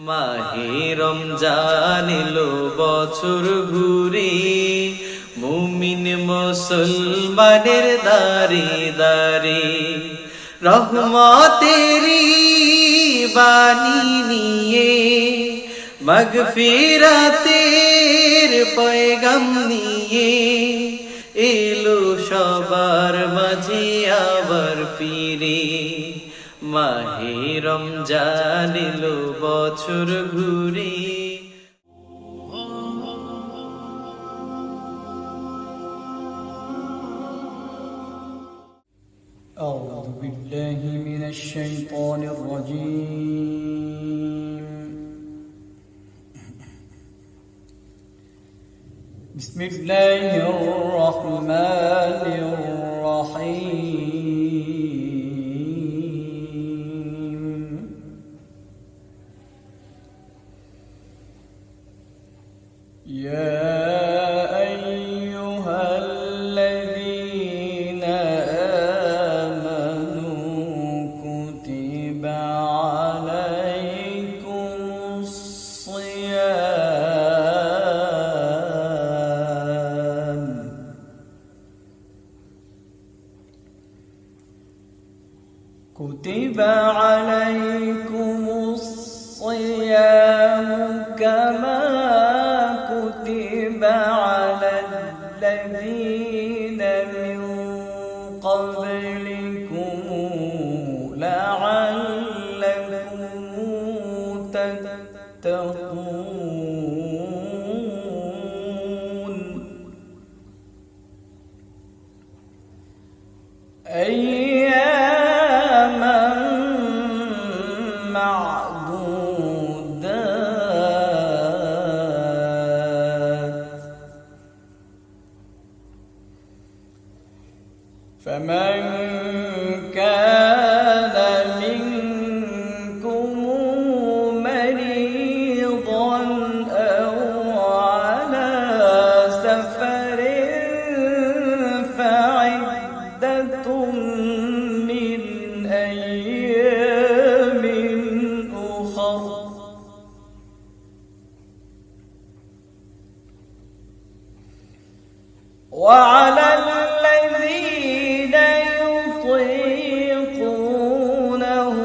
মাহে রমজান এলো বছর ঘুরে, মুমিন মুসলমানের দারে দারে রহমতেরি বাণী নিয়ে, মাগফিরাতের পয়গাম নিয়ে এলো সবার মাঝে আবার ফিরে। মাহে রমজান এলো বছর ঘুরে। أعوذ بالله من الشيطان الرجيم. بسم الله الرحمن الرحيم. يا أيها الذين آمنوا كتب عليكم الصيام كتب عليكم الصيام كما كتب على الذين من قبلكم لعلكم تتقون. أياما معدودات، فمن كان منكم مريضا أو على سفر فعدة من أيام أخر. وعلى الذين يطيقونه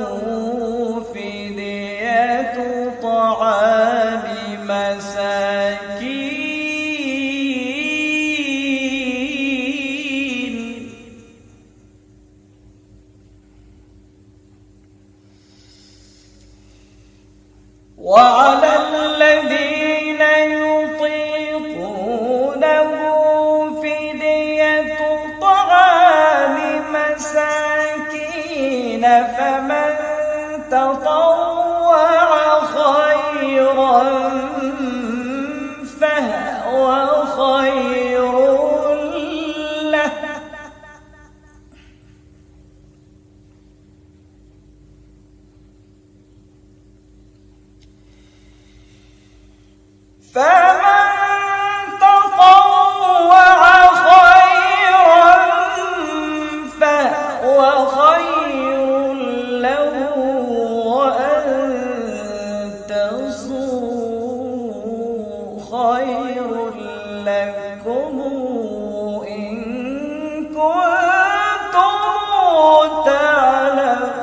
فدية طعام مساكين. وعلى الذين يطيقونه فدية طعام مساكين فمن تطوع خيرا فهو خير له. فمن تطوع خيرا فهو خير له، وأن تصوموا خير لكم إن كنتم تعلمون.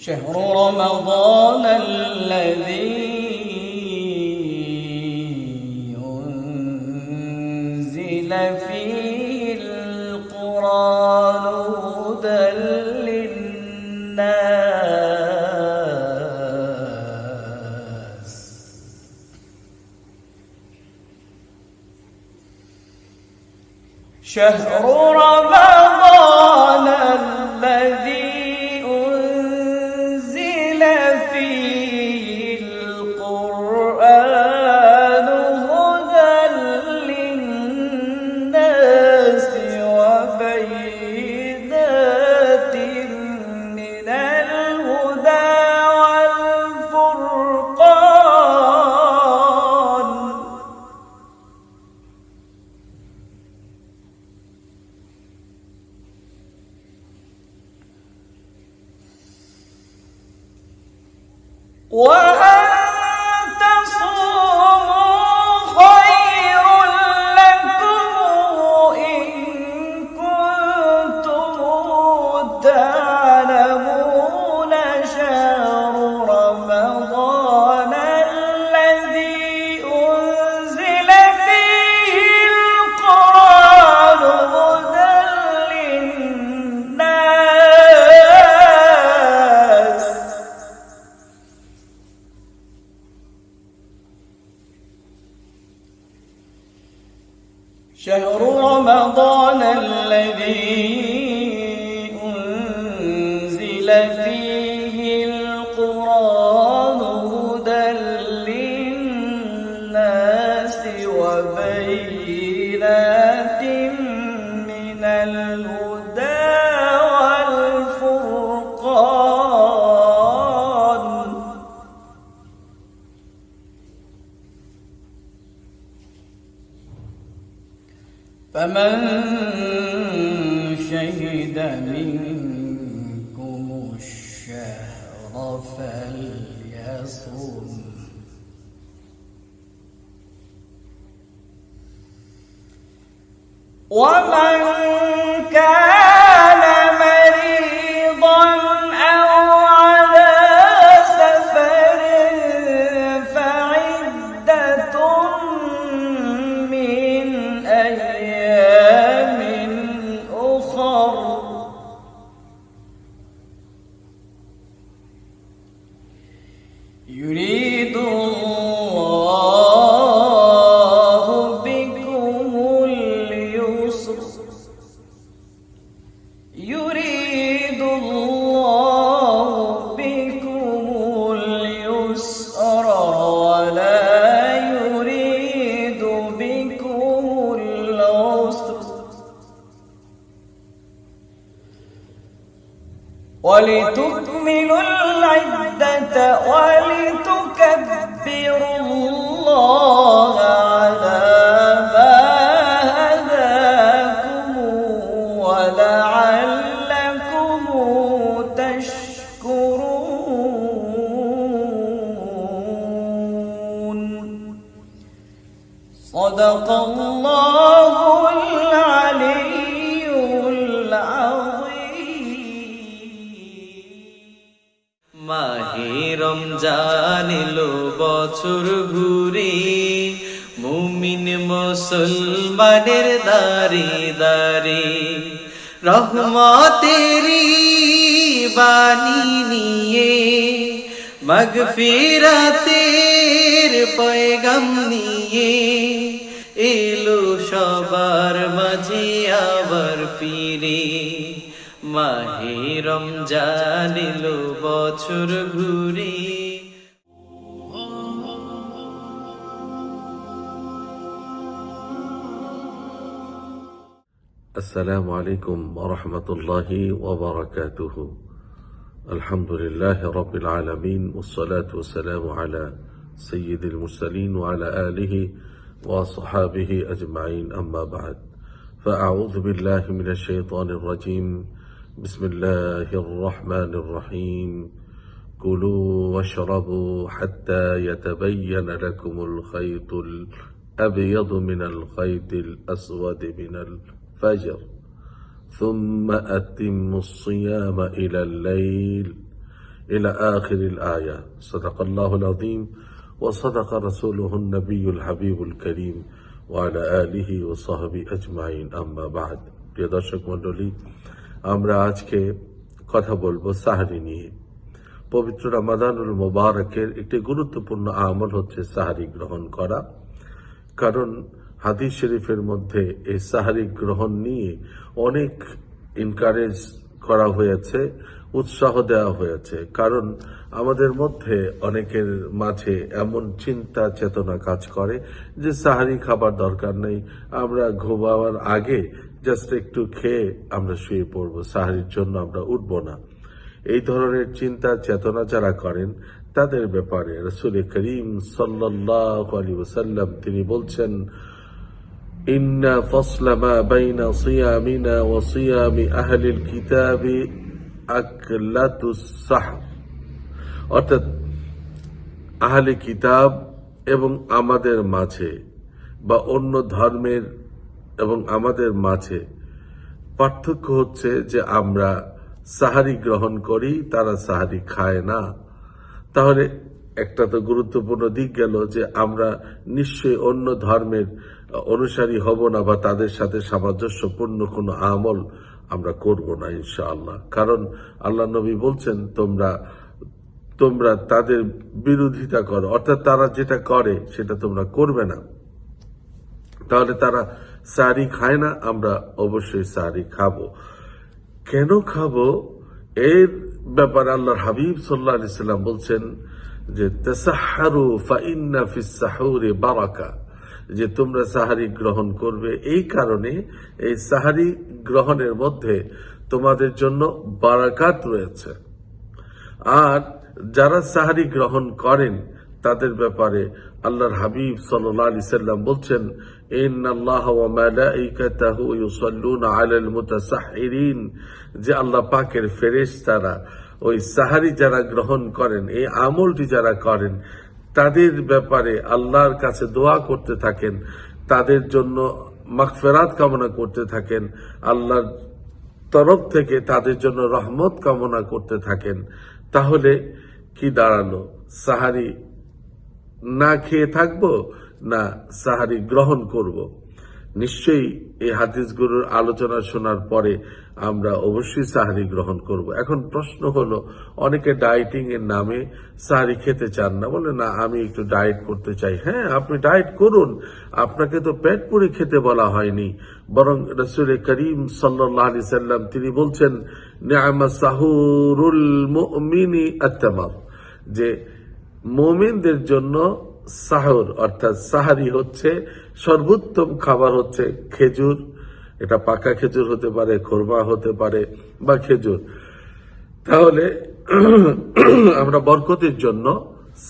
شهر رمضان الذي أنزل فيه القرآن هدى للناس. شهر رمضان الذي أنزل فيه القرآن هدى للناس وبينات من الهدى والفرقان. شهر رمضان الذي أنزل فيه القرآن هدى للناس وبينات من الهدى والفرقان فمن شهد منكم الشهر فليصم ومن كان مريضا أو على سفر فعدة من أيام أخر يريد الله بكم اليسر ولا يريد بكم العسر ولتكملوا العدة ولتكبروا الله على ما هداكم ولعلكم تشكرون صدق الله العلي العظيم মাহে রমজান এলো বছর ঘুরে, মুমিন মুসলমানের দারে দারে রহমতেরি বাণী নিয়ে, মাগফিরাতের পয়গাম নিয়ে এলো সবার মাঝে আবার ফিরে। মাহে রমজান এলো বছর ঘুরে। السلام عليكم ورحمة الله وبركاته. الحمد لله رب العالمين، والصلاة والسلام على سيد المرسلين وعلى آله وصحابه أجمعين، أما بعد، فأعوذ بالله من الشيطان الرجيم. بسم الله الرحمن الرحيم. كلوا واشربوا حتى يتبين لكم الخيط الأبيض من الخيط الأسود من الفجر ثم أتموا الصيام إلى الليل إلى آخر الآية. صدق الله العظيم وصدق رسوله النبي الحبيب الكريم وعلى آله وصحبه أجمعين، أما بعد. প্রিয় দর্শক মণ্ডলী, আমরা আজকে কথা বলবো সাহরি নিয়ে। পবিত্র রমাদানুল মুবারকের একটি গুরুত্বপূর্ণ আমল হচ্ছে সাহরি গ্রহণ করা। কারণ হাদিস শরীফের মধ্যে এই সাহরি গ্রহণ নিয়ে অনেক এনকারেজ করা হয়েছে, উৎসাহ দেওয়া হয়েছে। কারণ আমাদের মধ্যে অনেকের মাঝে এমন চিন্তা চেতনা কাজ করে যে সাহারি খাবার দরকার নেই, আমরা ঘুমাবার আগে জাস্ট একটু খেয়ে আমরা শুয়ে পড়বো, সাহারির জন্য আমরা উঠবো না। এই ধরনের চিন্তা চেতনা যারা করেন তাদের ব্যাপারে রাসূল করিম সাল্লাল্লাহু আলাইহি ওয়াসাল্লাম তিনি বলছেন, ইন্না ফাসলা মা বাইনা সিয়ামিনা ওয়া সিয়ামি আহলিল কিতাবি আকলাতুস সাহর, অর্থাৎ আহলে কিতাব এবং আমাদের মাঝে বা অন্য ধর্মের এবং আমাদের মাঝে পার্থক্য হচ্ছে যে আমরা সাহারি গ্রহণ করি, তারা সাহারি খায় না। তাহলে একটা তো গুরুত্বপূর্ণ দিক গেল যে আমরা নিশ্চয়ই অন্য ধর্মের অনুসারী হব না বা তাদের সাথে সামঞ্জস্যপূর্ণ কোনো আমল আমরা করব না ইনশাআল্লাহ। কারণ আল্লাহ নবী বলছেন তোমরা তাদের বিরোধিতা করো, অর্থাৎ তারা যেটা করে সেটা তোমরা করবে না। তাহলে তারা সাহারি খায় না, আমরা অবশ্যই সাহারি খাবো। কেন খাবো এর ব্যাপারে আল্লাহর হাবিব সাল্লাল্লাহু আলাইহি সাল্লাম বলছেন যে তাসাহহারু ফাইন্না ফিস সাহুরি বারাকা, যে তোমরা সাহারি গ্রহণ করবে এই কারণে এই সাহারি গ্রহণের মধ্যে তোমাদের জন্য বারাকাত রয়েছে। আর যারা সাহারি গ্রহণ করেন তাদের ব্যাপারে আল্লাহর হাবিব সাল্লাল্লাহু আলাইহি সাল্লাম বলছেন ইন্নাল্লাহা ওয়া মালাইকাতাহু ইউসাল্লুনা আলাল মুতাসাহহিরিন, যে আল্লাহ পাকের ফেরেশতারা ওই সাহারি যারা গ্রহণ করেন, এই আমলটি যারা করেন তাদের ব্যাপারে আল্লাহর কাছে দোয়া করতে থাকেন, তাদের জন্য মাগফিরাত কামনা করতে থাকেন, আল্লাহর তরফ থেকে তাদের জন্য রহমত কামনা করতে থাকেন। তাহলে কি দাঁড়ালো, সাহারি না খেয়ে থাকবো না সাহারি গ্রহণ করব? নিশ্চয়ই এই হাদিসগুলোর আলোচনা শোনার পরে আমরা অবশ্যই সাহারি গ্রহণ করব। এখন প্রশ্ন হলো, অনেকে ডায়েটিং এর নামে সাহারি খেতে চান না, বলে না আমি একটু ডায়েট করতে চাই। হ্যাঁ, আপনি ডায়েট করুন, আপনাকে তো পেট পুরে খেতে বলা হয়নি, বরং রাসূল করিম সাল্লাল্লাহু আলাইহি সাল্লাম তিনি বলছেন নি'মা সাহুরুল মুমিনি আত-তামার, যে মুমিনদের জন্য সাহর অর্থাৎ সাহারি হচ্ছে সর্বোত্তম খাবার হচ্ছে খেজুর। এটা পাকা খেজুর হতে পারে, খোরমা হতে পারে বা খেজুর। তাহলে আমরা বরকতের জন্য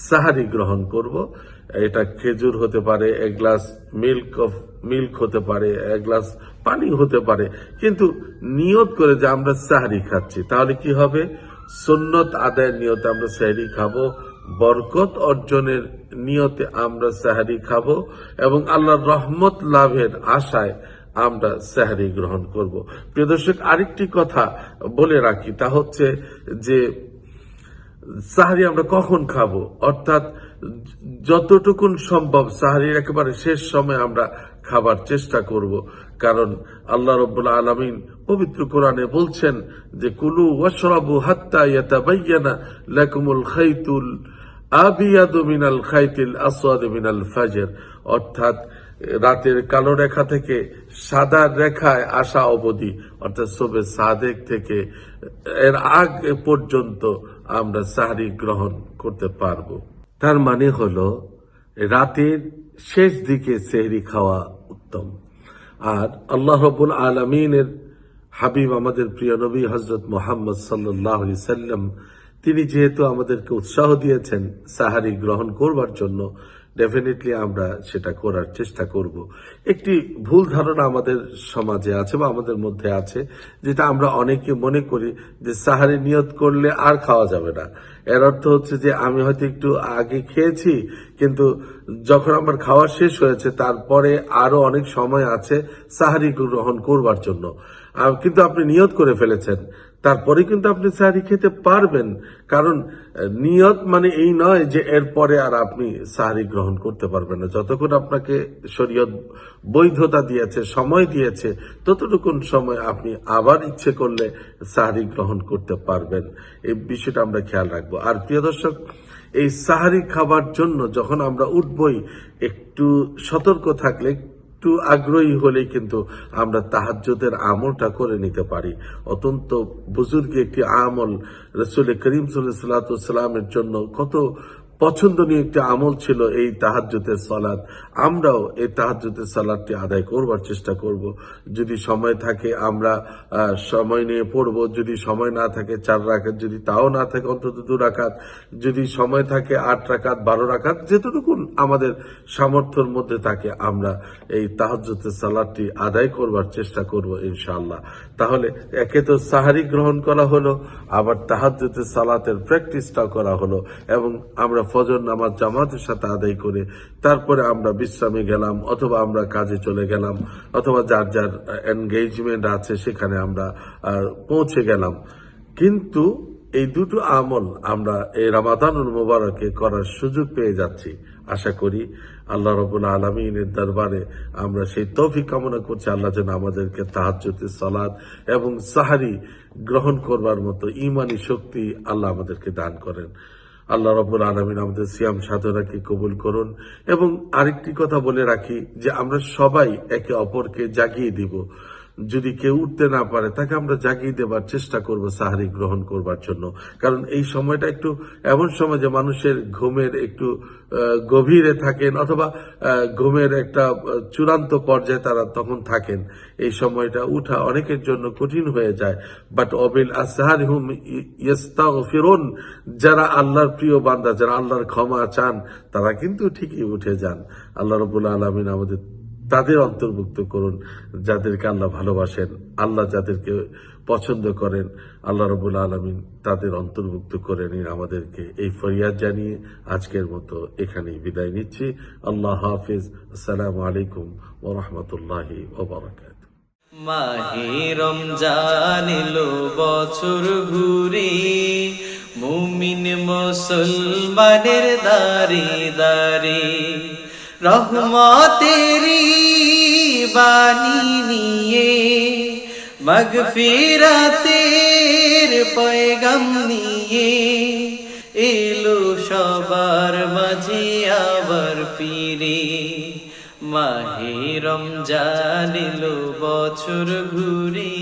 সাহারি গ্রহণ করব। এটা খেজুর হতে পারে, এক গ্লাস মিল্ক হতে পারে, এক গ্লাস পানি হতে পারে, কিন্তু নিয়ত করে যে আমরা সাহারি খাচ্ছি, তাহলে কি হবে, সুন্নত আদায়ের নিয়তে আমরা সাহারি খাবো, বরকত অর্জনের নিয়তে আমরা সাহারি খাবো এবং আল্লাহর রহমত লাভের আশায় আমরা সাহারি গ্রহণ করব। প্রিয় দর্শক, আরেকটি কথা বলে রাখি, তা হচ্ছে যে সাহারি আমরা কখন খাবো, অর্থাৎ যতটুকুন সম্ভব সাহারির একেবারে শেষ সময় আমরা খাবার চেষ্টা করব। কারণ আল্লাহ রাব্বুল আলামিন পবিত্র কোরআনে বলছেন যে কুলু ওয়াশরাবু হাত্তা ইয়াতাবায়্যানা লাকুমুল খাইতুল আবিয়াদু মিনাল খাইতিল আসওয়াদ মিনাল ফাজর, অর্থাৎ রাতের কালো রেখা থেকে সাদা রেখায় আসা অবধি, অর্থাৎ সবে সাদেক থেকে এর আগ পর্যন্ত আমরা সাহারি গ্রহণ করতে পারবো। তার মানে হলো রাতের শেষ দিকে সেহরি খাওয়া উত্তম। আর আল্লাহ রাব্বুল আলামিনের হাবিব আমাদের প্রিয় নবী হযরত মুহাম্মদ সাল্লাল্লাহু আলাইহি সাল্লাম তিনি যেহেতু আমাদেরকে উৎসাহ দিয়েছেন সাহারি গ্রহণ করবার জন্য, ডেফিনেটলি আমরা সেটা করার চেষ্টা করব। একটি ভুল ধারণা আমাদের সমাজে আছে বা আমাদের মধ্যে আছে, যেটা আমরা অনেকে মনে করি যে সাহারি নিয়ত করলে আর খাওয়া যাবে না। এর অর্থ হচ্ছে যে আমি হয়তো একটু আগে খেয়েছি, কিন্তু যখন আমার খাওয়া শেষ হয়েছে তারপরে আরো অনেক সময় আছে সাহারি গ্রহণ করবার জন্য, কিন্তু আপনি নিয়ত করে ফেলেছেন, তারপরে কিন্তু আপনি সাহারি খেতে পারবেন। কারণ নিয়ত মানে এই নয় যে এরপরে আর আপনি সাহারি গ্রহণ করতে পারবেন না। যতক্ষণ আপনাকে শরীয়ত বৈধতা দিয়েছে, সময় দিয়েছে, ততটুকুন সময় আপনি আবার ইচ্ছে করলে সাহারি গ্রহণ করতে পারবেন। এই বিষয়টা আমরা খেয়াল রাখবো। আর প্রিয় দর্শক, এই সাহারি খাবার জন্য যখন আমরা উঠবই, একটু সতর্ক থাকলে, একটু আগ্রহী হলেই কিন্তু আমরা তাহাজ্জুদের আমলটা করে নিতে পারি। অত্যন্ত বুজুর্গ একটি আমল, রাসূল করিম সাল্লাল্লাহু আলাইহি সাল্লামের জন্য কত পছন্দনীয় একটি আমল ছিল এই তাহাজ্জুদের সালাত। আমরাও এই তাহাজ্জুদের সালাতটি আদায় করবার চেষ্টা করব। যদি সময় থাকে আমরা সময় নিয়ে পড়ব, যদি সময় না থাকে 4 রাকাত, যদি তাও না থাকে অন্তত 2 রাকাত, যদি সময় থাকে 8 রাকাত, 12 রাকাত, যেটুকুন আমাদের সামর্থ্যের মধ্যে থাকে আমরা এই তাহাজ্জুদের সালাতটি আদায় করবার চেষ্টা করব ইনশাআল্লাহ। তাহলে একে তো সাহারি গ্রহণ করা হলো, আবার তাহাজ্জুদের সালাতের প্র্যাকটিসটাও করা হলো, এবং আমরা ফজর নামাজ জামাতের সাথে আদায় করে তারপরে আমরা বিশ্রামে গেলাম, অথবা আমরা কাজে চলে গেলাম, অথবা যার যার এনগেজমেন্ট আছে সেখানে আমরা পৌঁছে গেলাম। কিন্তু এই দুটো আমল আমরা এই রমাদানুল মুবারকে করার সুযোগ পেয়ে যাচ্ছি। আশা করি আল্লাহ রাব্বুল আলামিনের দরবারে আমরা সেই তৌফিক কামনা করছি, আল্লাহ যেন আমাদেরকে তাহাজ্জুদের সালাত এবং সাহারি গ্রহণ করবার মতো ঈমানি শক্তি আল্লাহ আমাদেরকে দান করেন। আল্লাহ রাব্বুল আলামিন আমাদের সিয়াম সাধনাকে কবুল করুন। এবং আরেকটি কথা বলে রাখি যে আমরা সবাই একে অপরকে জাগিয়ে দিব। যদি কেউ উঠতে না পারে তাকে আমরা জাগিয়ে দেবার চেষ্টা করব সাহারি গ্রহণ করবার জন্য। কারণ এই সময়টা একটু এমন সময় যে মানুষের ঘুমের একটু গভীরে থাকেন অথবা ঘুমের একটা চূড়ান্ত পর্যায়ে তারা তখন থাকেন। এই সময়টা উঠা অনেকের জন্য কঠিন হয়ে যায়। বাট অবিল আসহারি হুম ইস্তাগফিরুন, যারা আল্লাহর প্রিয় বান্দা, যারা আল্লাহর ক্ষমা চান, তারা কিন্তু ঠিকই উঠে যান। আল্লাহ রাব্বুল আলামিন আমাদের তাদের অন্তর্ভুক্ত করুন যাদেরকে আল্লাহ ভালোবাসেন, আল্লাহ যাদেরকে পছন্দ করেন, আল্লাহ রাব্বুল আলামিন তাদের অন্তর্ভুক্ত করে নিন আমাদেরকে। এই ফরিয়াদ জানিয়ে আজকের মতো এখানেই বিদায় নিচ্ছি। আল্লাহ হাফিজ। আসসালামু আলাইকুম ওয়া রাহমাতুল্লাহি ওয়া বারাকাতুহু। মাহে রমজান এলো বছর ঘুরে, মুমিন মুসলমানের দারে দারে রহমতেরি বাণী নিয়ে, মাগফিরাতের পয়গাম নিয়ে এলো সবার মাঝে আবার ফিরে। মাহে রমজান এলো বছর ঘুরে।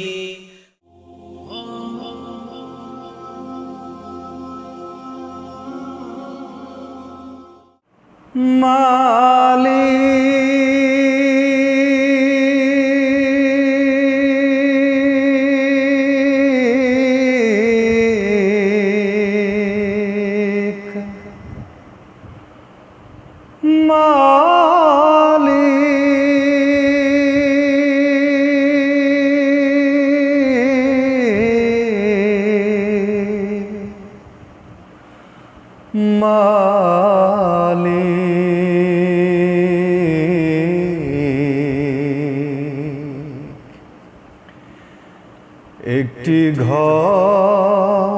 একটি ঘর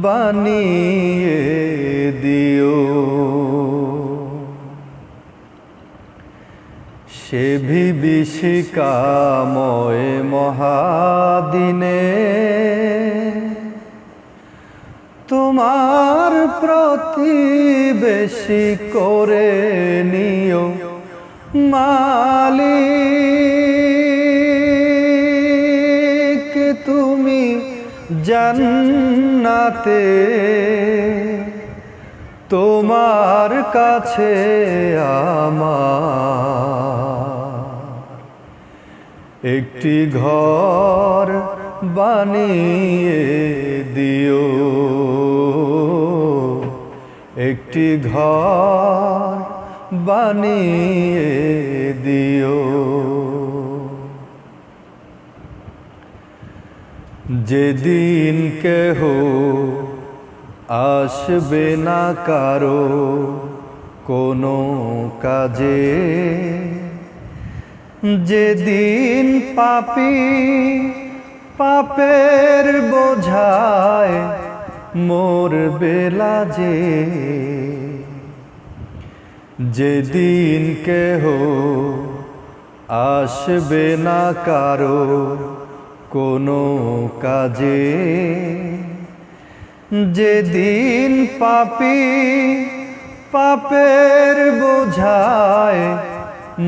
বানিয়ে দিও, সে বিভীষিকাময় মহাদিনে তোমার প্রতিবেশী করে নিও মালিক। তুমি জান্নাতে তোমার কাছে আমার একটি ঘর বানিয়ে দিও, একটি ঘর বানিয়ে দিও। যেদিন কেহ আসবে না কারো কোনো কাজে, যেদিন পাপী পাপের বোঝায় মরবে লাজে, যেদিন কেহ আসবে না কারো কোনো কাজে, যেদিন পাপী পাপের বোঝায়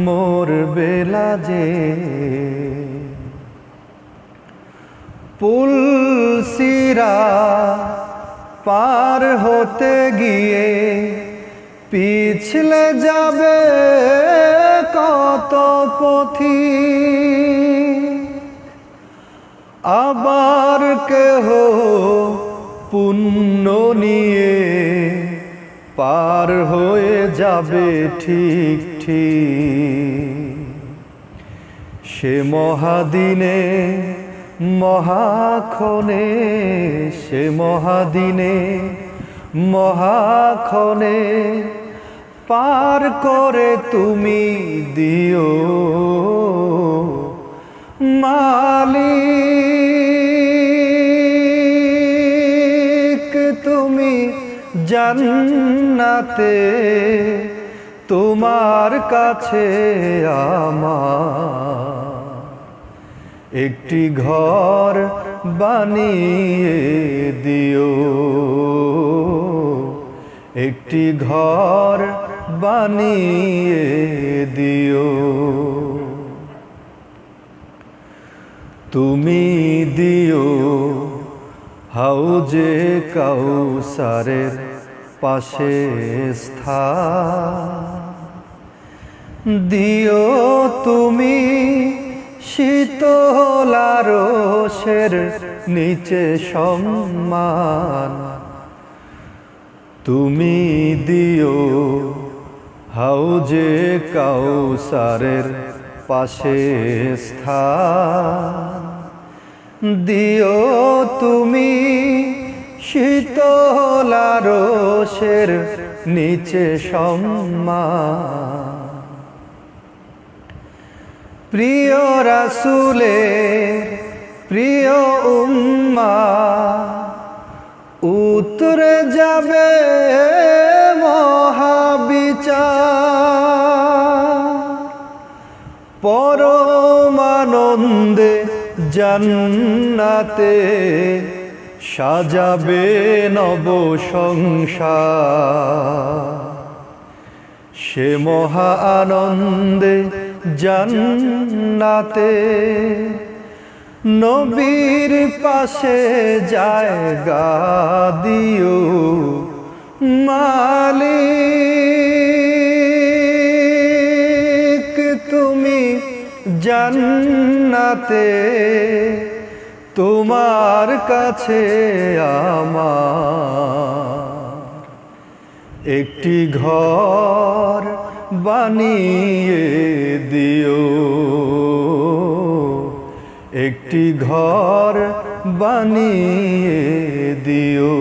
মরবে লাজে, পুলসিরা পার হতে গিয়ে পিছলে যাবে কত পথি, আবার কেহ পুণ্য নিয়ে পার হয়ে যাবে ঠিক ঠিক। সে মহাদিনে মহাক্ষণে, সে মহাদিনে মহাক্ষণে পার করে তুমি দিও মালিক। তুমি জান্নাতে তোমার কাছে আমার একটি ঘর বানিয়ে দিও, একটি ঘর বানিয়ে দিও। তুমি দিও হাউজে কাউসারের পাশে স্থান, দিও তুমি শীতল আরশের নিচে সম্মান। তুমি দিও হাউজে কাউসারের পাশে স্থান, দিও তুমি শীতল আরশের নিচে সম্মান। প্রিয় রাসূলের প্রিয় উম্মাহ উতরে যাবে মহাবিচার, পরমানন্দে জান্নাতে সাজাবে নব সংসার। সে মহা আনন্দে জান্নাতে নবীর পাশে জায়গা দিও মালিক। তুমি জান্নাতে তোমার কাছে আমার একটি ঘর বানিয়ে দিও, একটি ঘর বানিয়ে দিও।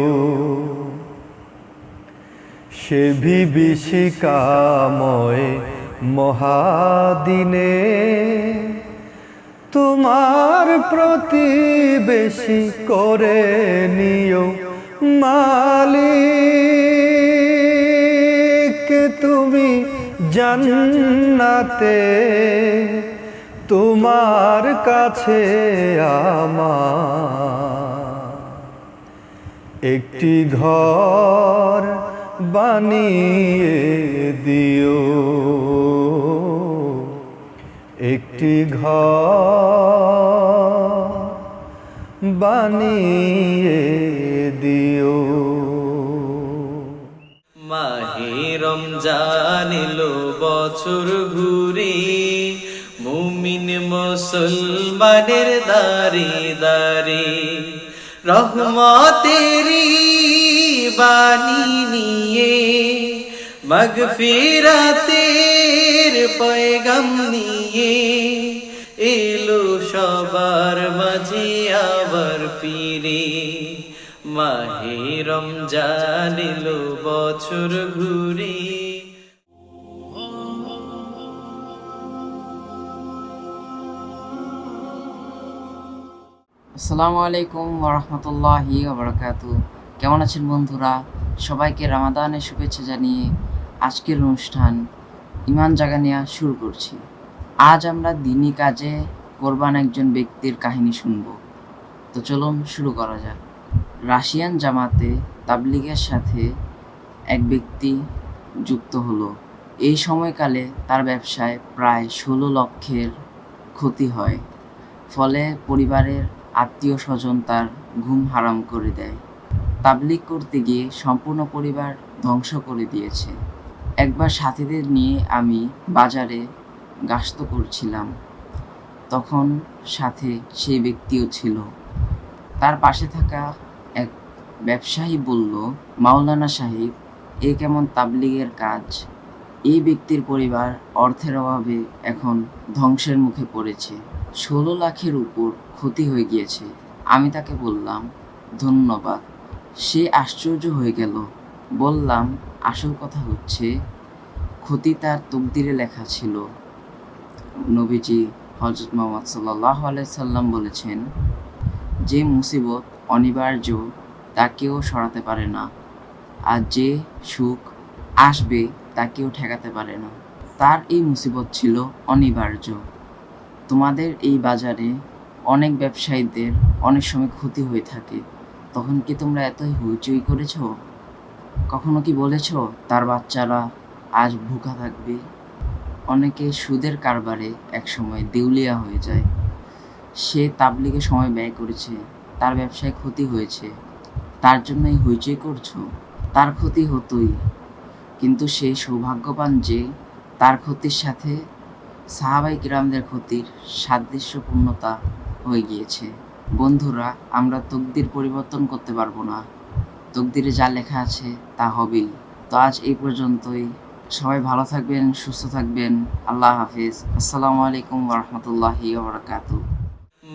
সে বিভীষিকাময় মহাদিনে তোমার প্রতিবেশী করে নিও মালিক। তুমি জান্নাতে তোমার কাছে আমার একটি ঘর বানিয়ে দিও, একটি ঘর বানিয়ে দিও। মাহে রমজান এলো বছর ঘুরে, মুমিন মুসলমানের দারে দারে রহমতেরি বাণী নিয়ে, মাগফিরাতের পয়গাম নিয়ে এলো সবার মাঝে আবার ফিরে। মাহে রমজান এলো বছর ঘুরে। আসসালামু আলাইকুম ওয়া বারাকাতু। কেমন আছেন বন্ধুরা? সবাইকে রমাদানের শুভেচ্ছা জানিয়ে আজকের অনুষ্ঠান ইমান জাগানিয়া শুরু করছি। আজ আমরা দিনী কাজে কোরবান একজন ব্যক্তির কাহিনী শুনব। তো চলুন শুরু করা যাক। রাশিয়ান জামাতে তাবলিগের সাথে এক ব্যক্তি যুক্ত হলো। এই সময়কালে তার ব্যবসায় প্রায় 16 লক্ষের ক্ষতি হয়। ফলে পরিবারের আত্মীয় স্বজন তার ঘুম হারাম করে দেয়। তাবলিগ করতে গিয়ে সম্পূর্ণ পরিবার ধ্বংস করে দিয়েছে। একবার সাথীদের নিয়ে আমি বাজারে গাস্ত করছিলাম, তখন সাথে সেই ব্যক্তিও ছিল। তার পাশে থাকা এক ব্যবসায়ী বলল, মাওলানা সাহেব, এ কেমন তাবলিগের কাজ? এই ব্যক্তির পরিবার অর্থের অভাবে এখন ধ্বংসের মুখে পড়েছে। 16 লাখের উপর ক্ষতি হয়ে গিয়েছে। আমি তাকে বললাম, ধন্যবাদ। সে আশ্চর্য হয়ে গেল। বললাম, আসল কথা হচ্ছে ক্ষতি তার তকদিরে লেখা ছিল। নবীজি হযরত মুহাম্মদ সাল্লাল্লাহু আলাইহি সাল্লাম বলেছেন, যে মুসিবত অনিবার্য তা কেউ সরাতে পারে না, আর যে সুখ আসবে তা কেউ ঠেকাতে পারে না। তার এই মুসিবত ছিল অনিবার্য। তোমাদের এই বাজারে অনেক ব্যবসায়ীদের অনেক সময় ক্ষতি হয়ে থাকে, তখন কি তোমরা এতই হইচই করেছো? কখনো কি বলেছো তার বাচ্চারা আজ ভুখা থাকবে? অনেকে সুদের কারবারে একসময় দেউলিয়া হয়ে যায়। সে তাবলিগে সময় ব্যয় করেছে, তার ব্যবসায় ক্ষতি হয়েছে, তার জন্যই হইচই করছো? তার ক্ষতি হতোই, কিন্তু সে সৌভাগ্যবান যে তার ক্ষতির সাথে সাহাবাই কিরামদের ক্ষতির সাদৃশ্যপূর্ণতা হয়ে গিয়েছে। বন্ধুরা, আমরা তকদির পরিবর্তন করতে পারবো না, তকদিরে যা লেখা আছে তা হবেই। তো আজ এই পর্যন্তই। সবাই ভালো থাকবেন, সুস্থ থাকবেন। আল্লাহ হাফিজ। আসসালামু আলাইকুম ওয়া রাহমাতুল্লাহি ওয়া বারাকাতুহু।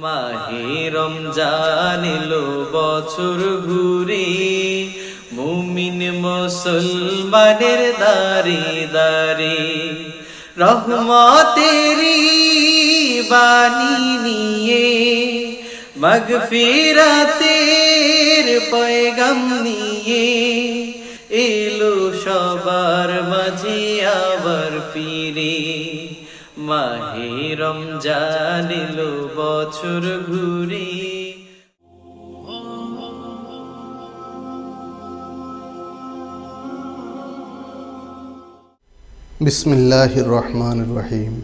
মাহে রমজান এলো বছর ঘুরে, মুমিন মুসলমানের দারে দারে রহমতেরি বাণী নিয়ে, মাগফিরাতের পয়গাম নিয়ে এলো সবার মাঝে আবার ফিরে। মাহে রমজান এলো বছর ঘুরে। বিসমিল্লাহির রহমানির রহিম।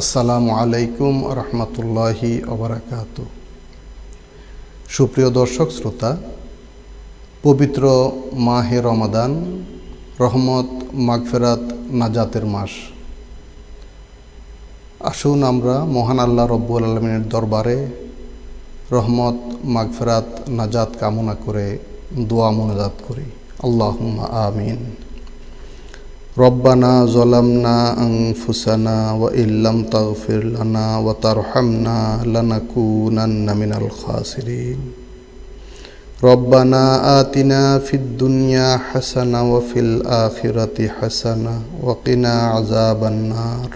আসসালামু আলাইকুম রহমতুল্লাহি ওবারাকাতু। সুপ্রিয় দর্শক শ্রোতা, পবিত্র মাহে রমাদান রহমত, মাগফিরাত, নাজাতের মাস। আসুন আমরা মহান আল্লাহ রব্বুল আলামিনের দরবারে রহমত, মাগফিরাত, নাজাত কামনা করে দোয়া মুনাজাত করি। আল্লাহুম্মা আমিন। রব্বানা যালামনা আনফুসানা ওয়া ইল্লাম তাগফির লানা ওয়া তারহামনা লানাকুনান্না মিনাল খাসিরিন। রব্বানা আতিনা ফিদ দুনিয়া হাসানা ওয়া ফিল আখিরাতি হাসানা ওয়া কিনা আযাবান নার।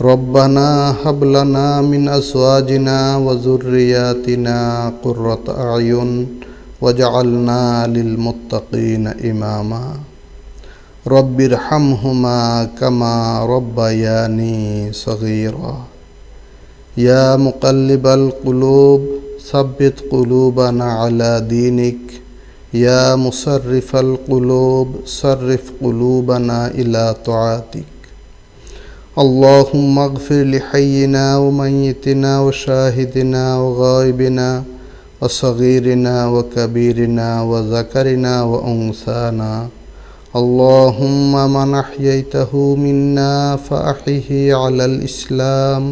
রব্বানা হাব লানা মিন আজওয়াজিনা ওয়া যুররিয়াতিনা কুররাতা আয়ুন ওয়াজআলনা লিল মুত্তাকিনা ইমামা। রব্বির হামহুমা কামা রব্বায়ানি সগীরা। ইয়া মুকাল্লিবাল কুলুব সাব্বিত কুলুবানা আলা দীনিক। ইয়া মুসাররিফাল কুলুব সাররিফ কুলুবানা ইলা তাআতিক। اللهم اغفر لحينا وميتنا وشاهدنا وغائبنا وصغيرنا وكبيرنا وذكرنا وأنثانا. اللهم من أحييته منا فأحيه على الإسلام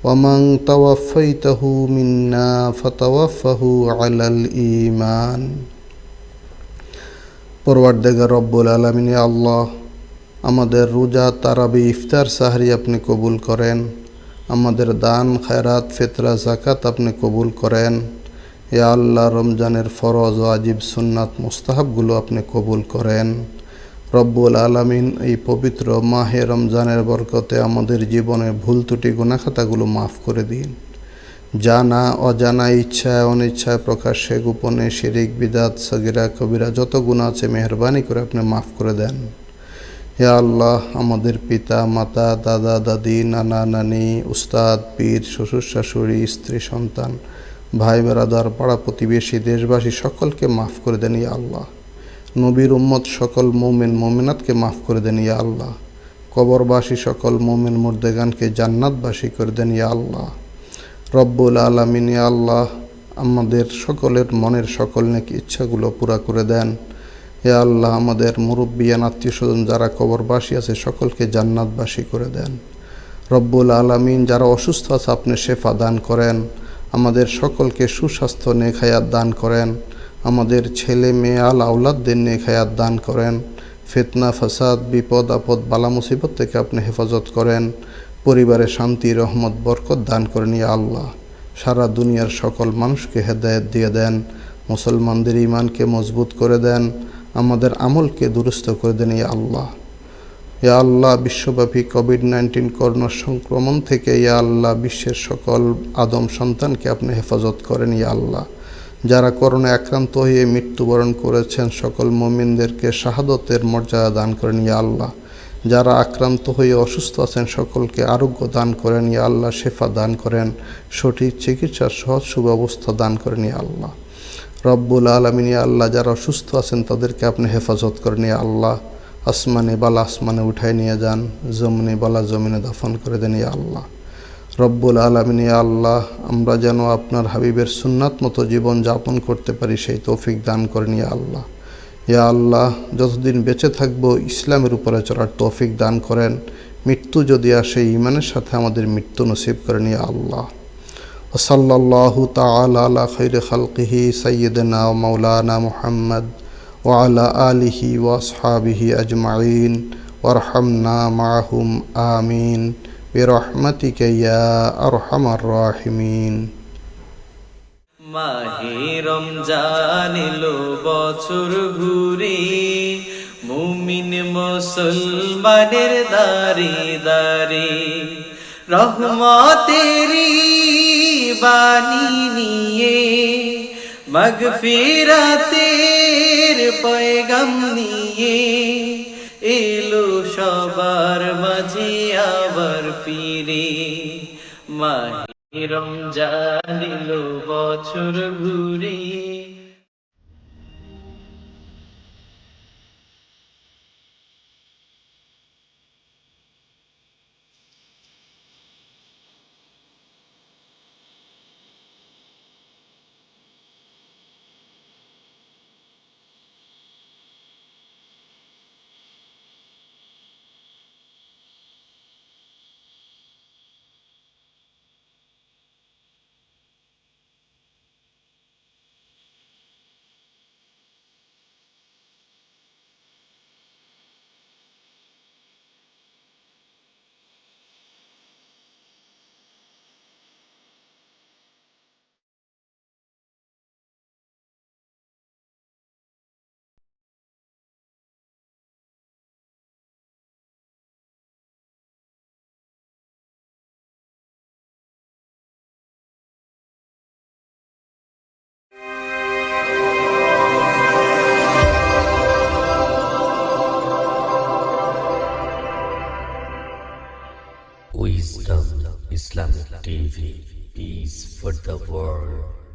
ومن توفيته منا فتوفه على الإيمان. পরওয়ারদিগার রব্বুল আলামিন, ইয়া আল্লাহ, আমাদের রোজা, তারাবি, ইফতার, সাহরি আপনি কবুল করেন। আমাদের দান, খায়রাত, ফিতরা, যাকাত আপনি কবুল করেন। ইয়া আল্লাহ, রমজানের ফরজ, ওয়াজিব, সুন্নাত, মুস্তাহাবগুলো আপনি কবুল করেন। রব্বুল আলামিন, এই পবিত্র মাহে রমজানের বরকতে আমাদের জীবনের ভুল ত্রুটি, গুনাহ খাতাগুলো মাফ করে দিন। জানা অজানা, ইচ্ছায় অনিচ্ছায়, প্রকাশ্যে গোপনে, শিরিক, বিদাত, সগীরা কবিরা যত গুনাহ আছে মেহেরবানি করে আপনি মাফ করে দেন। হে আল্লাহ, আমাদের পিতা মাতা, দাদা দাদি, নানা নানি, উস্তাদ, পীর, শ্বশুর শাশুড়ি, স্ত্রী সন্তান, ভাই বেরাদার, পাড়া প্রতিবেশী, দেশবাসী সকলকে মাফ করে দেন ইয়া আল্লাহ। নবীর উম্মত সকল মুমিন মুমিনাতকে মাফ করে দেন ইয়া আল্লাহ। কবরবাসী সকল মুমিন মুর্দেগানকে জান্নাতবাসী করে দেন ইয়া আল্লাহ। রব্বুল আলামিন, ইয়া আল্লাহ, আমাদের সকলের মনের সকল নেকি ইচ্ছাগুলো পুরা করে দেন। হে আল্লাহ, আমাদের মুরব্বিয়ান, আত্মীয় স্বজন যারা কবরবাসী আছে সকলকে জান্নাতবাসী করে দেন। রব্বুল আলামিন, যারা অসুস্থ আছে আপনি শেফা দান করেন। আমাদের সকলকে সুস্বাস্থ্য নেক হায়াত দান করেন। আমাদের ছেলে মেয়ে আল আউলাদদের নেক হায়াত দান করেন। ফিতনা, ফাসাদ, বিপদ আপদ, বালা মুসিবত থেকে আপনি হেফাজত করেন। পরিবারে শান্তি, রহমত, বরকত দান করেন ইয়া আল্লাহ। সারা দুনিয়ার সকল মানুষকে হেদায়েত দিয়ে দেন। মুসলমানদের ঈমানকে মজবুত করে দেন। আমাদের আমলকে দুরুস্ত করে দেন ইয়া আল্লাহ। ইয়া আল্লাহ, বিশ্বব্যাপী কোভিড-19 করোনা সংক্রমণ থেকে ইয়া আল্লাহ বিশ্বের সকল আদম সন্তানকে আপনি হেফাজত করেন ইয়া আল্লাহ। যারা করোনা আক্রান্ত হয়ে মৃত্যুবরণ করেছেন সকল মুমিনদেরকে শাহাদতের মর্যাদা দান করেন ইয়া আল্লাহ। যারা আক্রান্ত হয়ে অসুস্থ আছেন সকলকে আরোগ্য দান করেন ইয়া আল্লাহ, শেফা দান করেন, সঠিক চিকিৎসার সহজ সুব্যবস্থা দান করেন ইয়া আল্লাহ। রব্বুল আলামিন ইয়া আল্লাহ, যারা অসুস্থ আছেন তাদেরকে আপনি হেফাজত করেন ইয়া আল্লাহ। আসমানে বালা আসমানে উঠায় নিয়ে যান, জমিনে বালা জমিনে দাফন করে দেন ইয়া আল্লাহ। রব্বুল আলামিন ইয়া আল্লাহ, আমরা যেন আপনার হাবিবের সুন্নাত মতো জীবন যাপন করতে পারি সেই তৌফিক দান করেন ইয়া আল্লাহ। ইয়া আল্লাহ, যতদিন বেঁচে থাকব ইসলামের উপরে চলার তৌফিক দান করেন। মৃত্যু যদি আসে ঈমানের সাথে আমাদের মৃত্যু নসিব করেন ইয়া আল্লাহ। ওয়াসাল্লাল্লাহু তাআলা আলা খায়রি খালকিহি সাইয়্যিদিনা ওয়া মাওলানা মুহাম্মদ ওয়া আলা আলিহি ওয়া আসহাবিহি আজমাইন ওয়ারহামনা মাআহুম আমিন বিরহমাতিকা ইয়া আরহামার রাহিমিন। মাহে রমজান এলো বছর ঘুরে, মুমিন মুসলমানের দারে দারে রহমতেরি বাণী নিয়ে, মাগফিরাতের পয়গাম নিয়ে এলো সবার মাঝে আবার ফিরে। মাহে রমজান এলো বছর ঘুরে। Wisdom Islamic TV, peace for the world.